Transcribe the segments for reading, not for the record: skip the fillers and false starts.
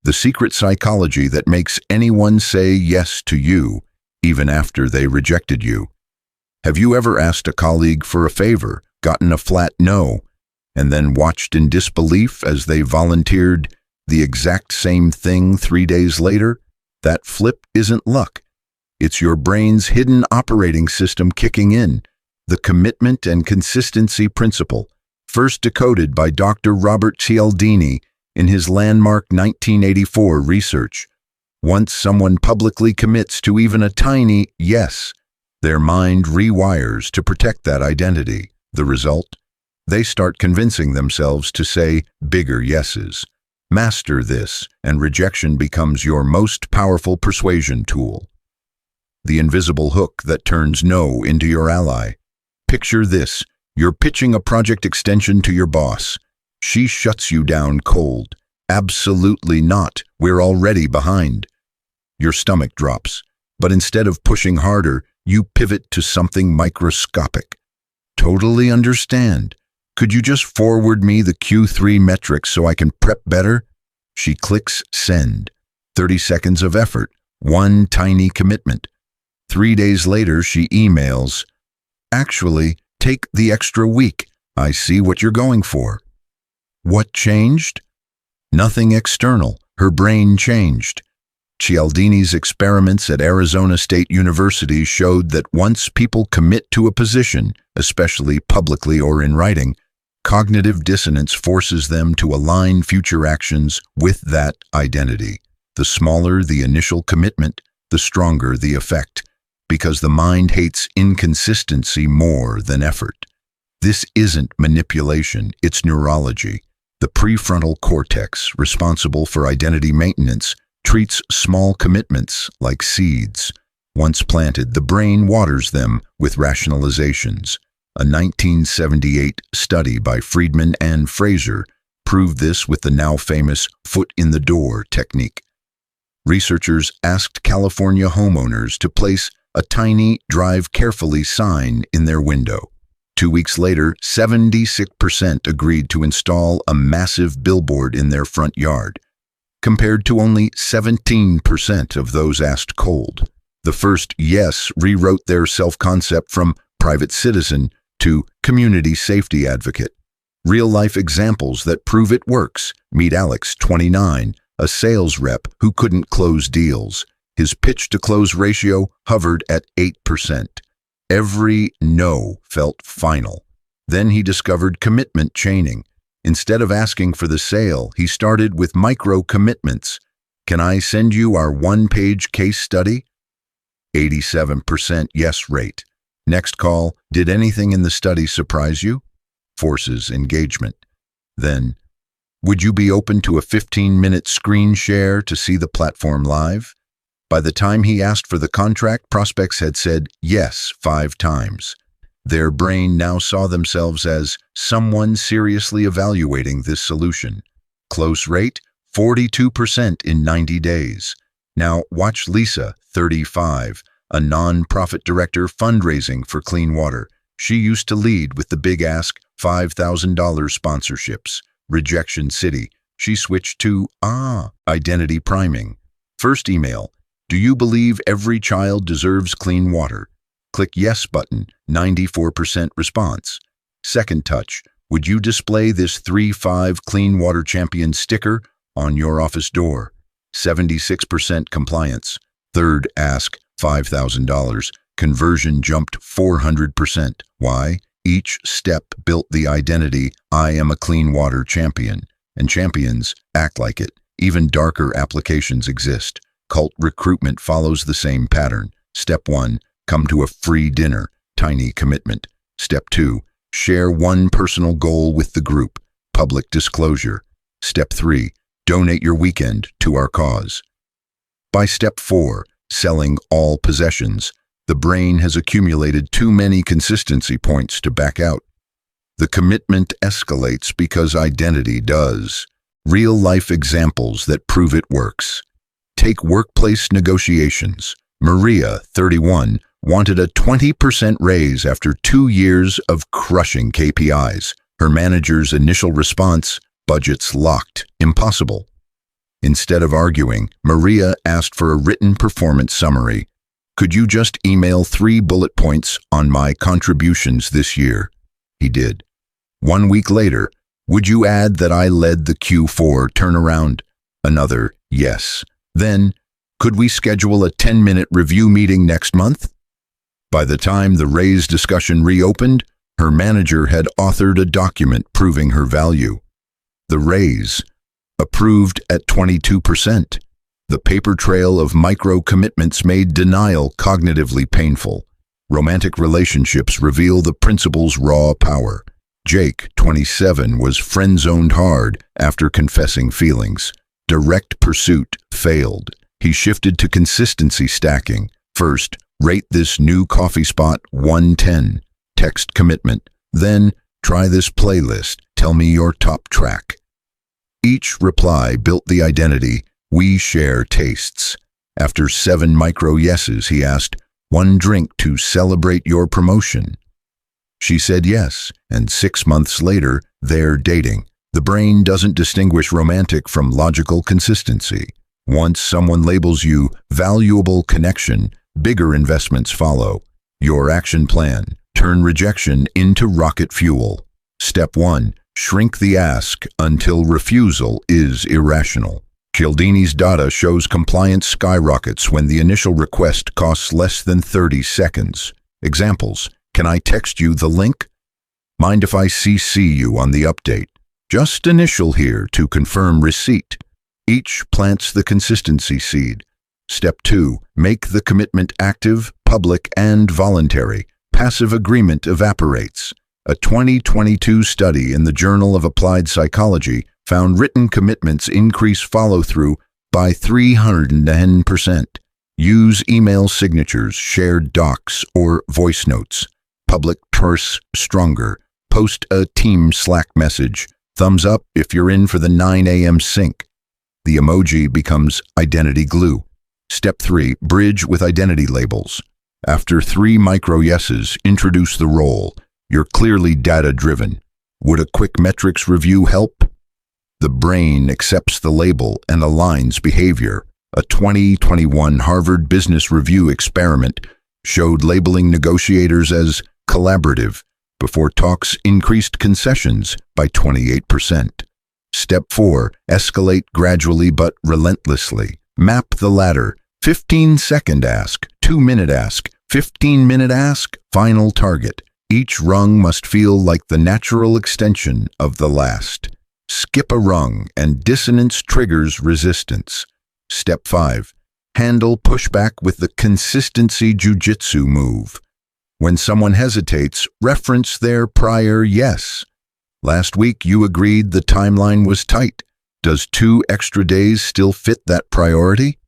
the secret psychology that makes anyone say yes to you, even after they rejected you. Have you ever asked a colleague for a favor, gotten a flat no, and then watched in disbelief as they volunteered the exact same thing 3 days later? That flip isn't luck. It's your brain's hidden operating system kicking in, the commitment and consistency principle, first decoded by Dr. Robert Cialdini in his landmark 1984 research. Once someone publicly commits to even a tiny yes, their mind rewires to protect that identity. The result? They start convincing themselves to say bigger yeses. Master this, and rejection becomes your most powerful persuasion tool. The invisible hook that turns no into your ally. Picture this: you're pitching a project extension to your boss. She shuts you down cold. Absolutely not. We're already behind. Your stomach drops, but instead of pushing harder, you pivot to something microscopic. Totally understand. Could you just forward me the Q3 metrics so I can prep better? She clicks send. 30 seconds of effort, one tiny commitment. 3 days later, she emails, "Actually, take the extra week. I see what you're going for." What changed? Nothing external. Her brain changed. Cialdini's experiments at Arizona State University showed that once people commit to a position, especially publicly or in writing, cognitive dissonance forces them to align future actions with that identity. The smaller the initial commitment, the stronger the effect, because the mind hates inconsistency more than effort. This isn't manipulation, it's neurology. The prefrontal cortex, responsible for identity maintenance, treats small commitments like seeds. Once planted, the brain waters them with rationalizations. A 1978 study by Friedman and Fraser proved this with the now famous foot in the door technique. Researchers asked California homeowners to place a tiny "drive carefully" sign in their window. 2 weeks later, 76% agreed to install a massive billboard in their front yard, compared to only 17% of those asked cold. The first yes rewrote their self-concept from private citizen to community safety advocate. Real-life examples that prove it works. Meet Alex, 29, a sales rep who couldn't close deals. His pitch-to-close ratio hovered at 8%. Every no felt final. Then he discovered commitment chaining. Instead of asking for the sale, he started with micro-commitments. "Can I send you our one-page case study?" 87% yes rate. Next call, "Did anything in the study surprise you?" Forces engagement. Then, "Would you be open to a 15-minute screen share to see the platform live?" By the time he asked for the contract, prospects had said yes 5 times. Their brain now saw themselves as someone seriously evaluating this solution. Close rate, 42% in 90 days. Now watch Lisa, 35, a non-profit director fundraising for clean water. She used to lead with the big ask, $5,000 sponsorships. Rejection city. She switched to identity priming. First email, "Do you believe every child deserves clean water?" Click yes button, 94% response. Second touch, "Would you display this 3-5 Clean Water Champion sticker on your office door?" 76% compliance. Third ask, $5,000. Conversion jumped 400%. Why? Each step built the identity, "I am a clean water champion." And champions act like it. Even darker applications exist. Cult recruitment follows the same pattern. Step 1, come to a free dinner, tiny commitment. Step 2, share one personal goal with the group, public disclosure. Step 3, donate your weekend to our cause. By step 4, selling all possessions, the brain has accumulated too many consistency points to back out. The commitment escalates because identity does. Real-life examples that prove it works. Take workplace negotiations. Maria, 31, wanted a 20% raise after 2 years of crushing KPIs. Her manager's initial response, "Budget's locked. Impossible." Instead of arguing, Maria asked for a written performance summary. Could you just email 3 bullet points on my contributions this year? He did. 1 week later, would you add that I led the Q4 turnaround? Another yes. Then, could we schedule a 10-minute review meeting next month? By the time the raise discussion reopened, her manager had authored a document proving her value. The raise, approved at 22%. The paper trail of micro-commitments made denial cognitively painful. Romantic relationships reveal the principal's raw power. Jake, 27, was friend-zoned hard after confessing feelings. Direct pursuit failed. He shifted to consistency stacking. First, rate this new coffee spot 110. Text commitment. Then, try this playlist. Tell me your top track. Each reply built the identity. We share tastes. After 7 micro yeses, he asked, 1 drink to celebrate your promotion. She said yes, and 6 months later, they're dating. The brain doesn't distinguish romantic from logical consistency. Once someone labels you valuable connection, bigger investments follow. Your action plan. Turn rejection into rocket fuel. Step 1. Shrink the ask until refusal is irrational. Cialdini's data shows compliance skyrockets when the initial request costs less than 30 seconds. Examples. Can I text you the link? Mind if I CC you on the update? Just initial here to confirm receipt. Each plants the consistency seed. Step 2. Make the commitment active, public, and voluntary. Passive agreement evaporates. A 2022 study in the Journal of Applied Psychology found written commitments increase follow-through by 310%. Use email signatures, shared docs, or voice notes. Public terse stronger. Post a team Slack message. Thumbs up if you're in for the 9 a.m. sync. The emoji becomes identity glue. Step 3. Bridge with identity labels. After 3 micro yeses, introduce the role. You're clearly data-driven. Would a quick metrics review help? The brain accepts the label and aligns behavior. A 2021 Harvard Business Review experiment showed labeling negotiators as collaborative before talks increased concessions by 28%. Step 4. Escalate gradually but relentlessly. Map the ladder. 15-second ask, 2-minute ask, 15-minute ask, final target. Each rung must feel like the natural extension of the last. Skip a rung and dissonance triggers resistance. Step 5. Handle pushback with the consistency jujitsu move. When someone hesitates, reference their prior yes. Last week you agreed the timeline was tight. Does 2 extra days still fit that priority?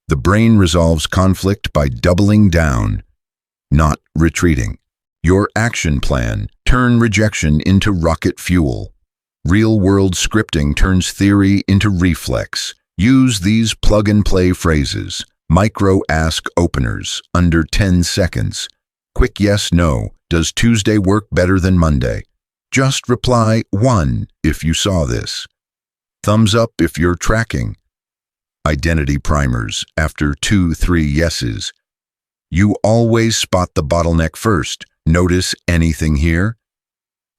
The brain resolves conflict by doubling down, not retreating. Your action plan. Turn rejection into rocket fuel. Real-world scripting turns theory into reflex. Use these plug-and-play phrases. Micro-ask openers, under 10 seconds. Quick yes-no. Does Tuesday work better than Monday? Just reply 1 if you saw this. Thumbs up if you're tracking. Identity primers. After 2-3 yeses. You always spot the bottleneck first. Notice anything here?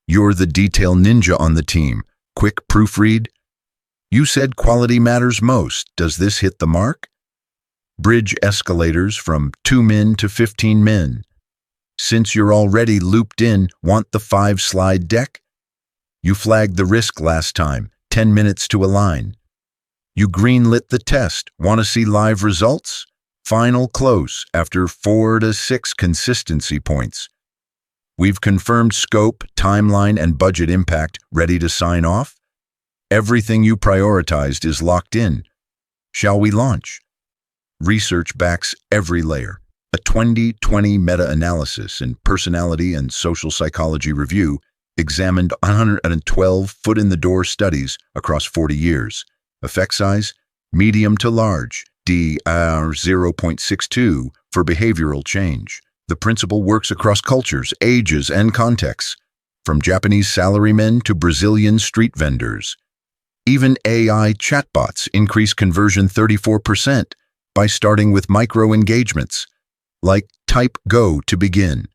You're the detail ninja on the team. Quick proofread. You said quality matters most. Does this hit the mark? Bridge escalators from 2 min to 15 min. Since you're already looped in, want the 5-slide deck? You flagged the risk last time. 10 minutes to align. You greenlit the test. Want to see live results? Final close after 4 to 6 consistency points. We've confirmed scope, timeline, and budget impact. Ready to sign off? Everything you prioritized is locked in. Shall we launch? Research backs every layer. A 2020 meta-analysis in Personality and Social Psychology Review examined 112 foot-in-the-door studies across 40 years. Effect size, medium to large, DR 0.62 for behavioral change. The principle works across cultures, ages, and contexts, from Japanese salarymen to Brazilian street vendors. Even AI chatbots increase conversion 34% by starting with micro-engagements, like type go to begin.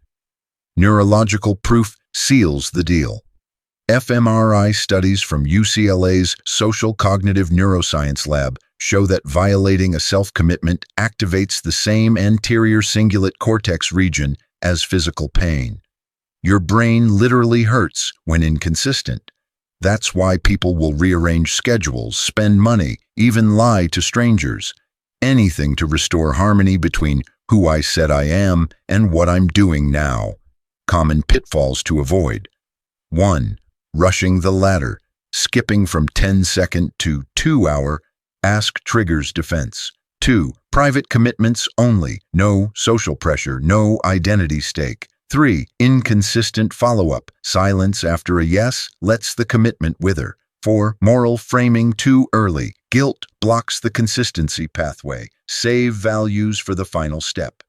Neurological proof seals the deal. fMRI studies from UCLA's Social Cognitive Neuroscience Lab show that violating a self-commitment activates the same anterior cingulate cortex region as physical pain. Your brain literally hurts when inconsistent. That's why people will rearrange schedules, spend money, even lie to strangers. Anything to restore harmony between who I said I am and what I'm doing now. Common pitfalls to avoid. 1. Rushing the ladder, skipping from 10-second to 2-hour, ask triggers defense. 2. Private commitments only, no social pressure, no identity stake. 3. Inconsistent follow-up, silence after a yes lets the commitment wither. 4. Moral framing too early, guilt blocks the consistency pathway. Save values for the final step.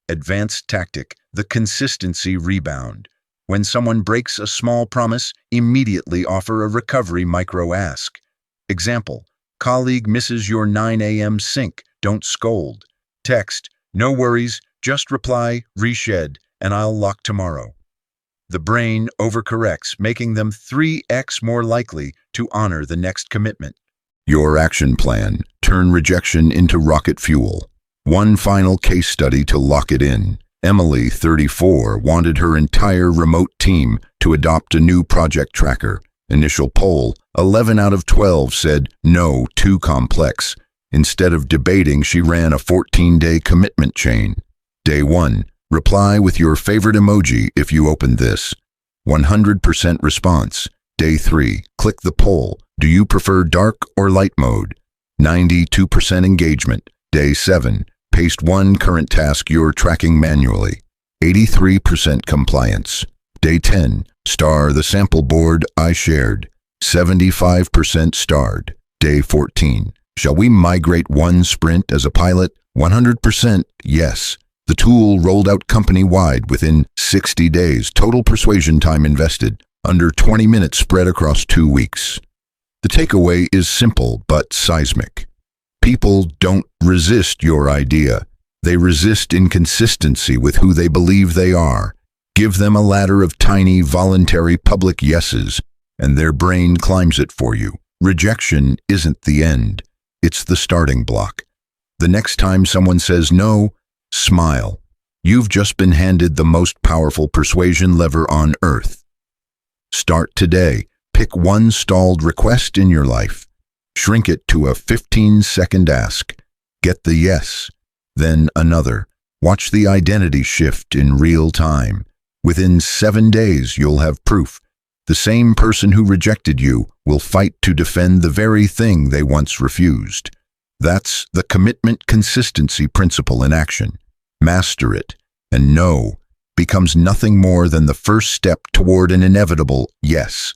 Advanced tactic, the consistency rebound. When someone breaks a small promise, immediately offer a recovery micro-ask. Example, colleague misses your 9 a.m. sync, don't scold. Text, no worries, just reply, reshed, and I'll lock tomorrow. The brain overcorrects, making them 3x more likely to honor the next commitment. Your action plan, turn rejection into rocket fuel. One final case study to lock it in. Emily, 34, wanted her entire remote team to adopt a new project tracker. Initial poll, 11 out of 12 said, no, too complex. Instead of debating, she ran a 14-day commitment chain. Day 1, reply with your favorite emoji if you open this. 100% response. Day 3, click the poll. Do you prefer dark or light mode? 92% engagement. Day 7, paste one current task you're tracking manually. 83% compliance. Day 10, star the sample board I shared. 75% starred. Day 14, shall we migrate one sprint as a pilot? 100% yes. The tool rolled out company-wide within 60 days. Total persuasion time invested, under 20 minutes spread across 2 weeks. The takeaway is simple but seismic. People don't resist your idea. They resist inconsistency with who they believe they are. Give them a ladder of tiny, voluntary public yeses, and their brain climbs it for you. Rejection isn't the end. It's the starting block. The next time someone says no, smile. You've just been handed the most powerful persuasion lever on earth. Start today. Pick one stalled request in your life. Shrink it to a 15-second ask. Get the yes. Then another. Watch the identity shift in real time. Within 7 days, you'll have proof. The same person who rejected you will fight to defend the very thing they once refused. That's the commitment consistency principle in action. Master it, and no becomes nothing more than the first step toward an inevitable yes.